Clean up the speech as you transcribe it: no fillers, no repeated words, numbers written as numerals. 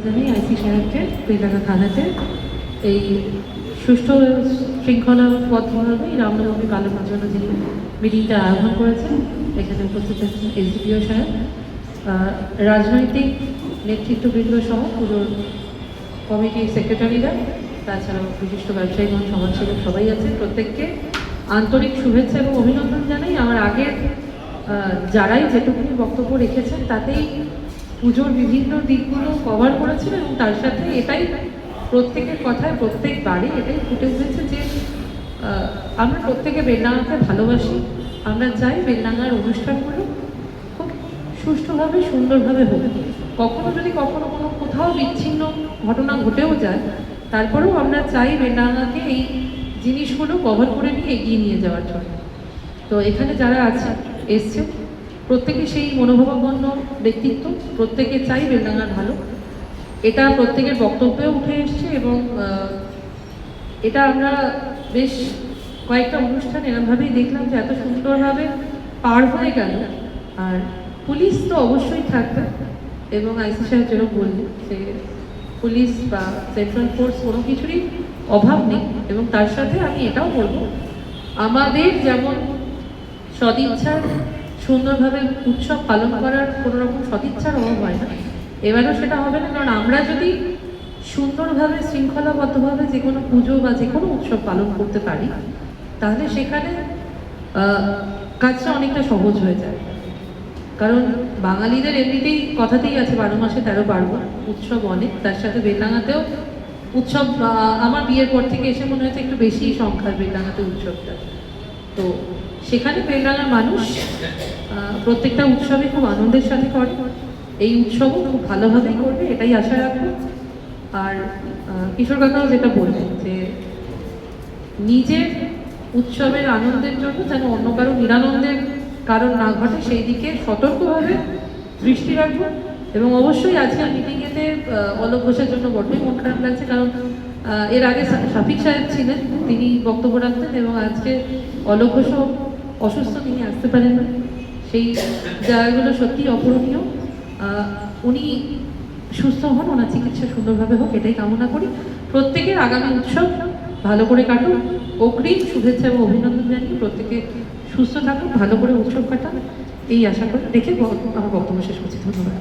জানাই আইসি সাহেবকে বেলডাঙ্গা থানাতে এই সুষ্ঠু শৃঙ্খলাবদ্ধভাবে রামনবমী পালনের জন্য যিনি মিটিংটা আহ্বান করেছেন। এখানে উপস্থিত আছেন এসডিপিও সাহেব, রাজনৈতিক নেতৃত্ববৃন্দ সহ পুজোর কমিটির সেক্রেটারিরা, তাছাড়াও বিশিষ্ট ব্যবসায়ীগণ, সমাজসেবক সবাই আছেন। প্রত্যেককে আন্তরিক শুভেচ্ছা এবং অভিনন্দন জানাই। আমার আগের যারাই যেটুকুনি বক্তব্য রেখেছেন তাতেই পুজোর বিভিন্ন দিকগুলো কভার করেছেন এবং তার সাথে এটাই প্রত্যেকের কথায় প্রত্যেকবারই এটাই ফুটে উঠেছে যে আমরা প্রত্যেকে বেলডাঙ্গাকে ভালোবাসি। আমরা চাই বেলডাঙ্গার অনুষ্ঠানগুলো খুব সুষ্ঠুভাবে সুন্দরভাবে হোক। কখনো যদি কখনো কোনো কোথাও বিচ্ছিন্ন ঘটনা ঘটেও যায়, তারপরেও আমরা চাই বেলডাঙ্গাকে এই জিনিসগুলো কভার করে নিয়ে এগিয়ে নিয়ে যাওয়ার জন্য। তো এখানে যারা এসছে প্রত্যেকে সেই মনোভাবাপন্ন ব্যক্তিত্ব, প্রত্যেকে চাই বেলডাঙ্গার ভালো। এটা প্রত্যেকের বক্তব্যেও উঠে এসছে এবং এটা আমরা বেশ কয়েকটা অনুষ্ঠান এরমভাবেই দেখলাম যে এত সুন্দরভাবে পার হয়ে গেল। আর পুলিশ তো অবশ্যই থাকবে এবং আইসি সাহেব যেরকম বললেন যে পুলিশ বা সেন্ট্রাল ফোর্স কোনো কিছুরই অভাব নেই। এবং তার সাথে আমি এটাও বলবো, আমাদের যেমন সদিচ্ছার সুন্দরভাবে উৎসব পালন করার কোনো রকম সদিচ্ছার অভাব হয় না, এবারও সেটা হবে না। কারণ আমরা যদি সুন্দরভাবে শৃঙ্খলাবদ্ধভাবে যে কোনো পুজো বা যে কোনো উৎসব পালন করতে পারি, তাহলে সেখানে কাজটা অনেকটা সহজ হয়ে যায়। কারণ বাঙালিদের এমনিতেই কথাতেই আছে 12 মাসে 13 পার্বণ, উৎসব অনেক। তার সাথে বেলডাঙ্গাতেও উৎসব আমার বিয়ের পর থেকে এসে মনে হয়েছে একটু বেশি সংখ্যার বেলডাঙ্গাতে উৎসবটা। তো সেখানে বেলডাঙ্গার মানুষ প্রত্যেকটা উৎসবে খুব আনন্দের সাথে করে, এই উৎসবও খুব ভালোভাবেই করবে এটাই আশা রাখবো। আর কিশোর কাকাও যেটা বললেন যে নিজের উৎসবের আনন্দের জন্য যেন অন্য কারো নিরানন্দের কারণ না ঘটে সেই দিকে সতর্কভাবে দৃষ্টি রাখবো। এবং অবশ্যই আজকের মিটিংয়েতে অলোক ঘোষের জন্য বড্ডই মন খারাপ লাগছে, কারণ এর আগে শাফিক সাহেব ছিলেন, তিনি বক্তব্য রাখতেন এবং আজকে অলোক ঘোষও অসুস্থ, তিনি আসতে পারেন না। সেই জায়গাগুলো সত্যি অপূরণীয়। উনি সুস্থ হন, ওনার চিকিৎসা সুন্দরভাবে হোক এটাই কামনা করি। প্রত্যেকের আগামী উৎসব ভালো করে কাটুক, অগ্রিম শুভেচ্ছা এবং অভিনন্দন জানিয়ে প্রত্যেকে সুস্থ থাকুক, ভালো করে উৎসব কাটান এই আশা করে রেখে আমার বক্তব্য শেষ করছি। ধন্যবাদ।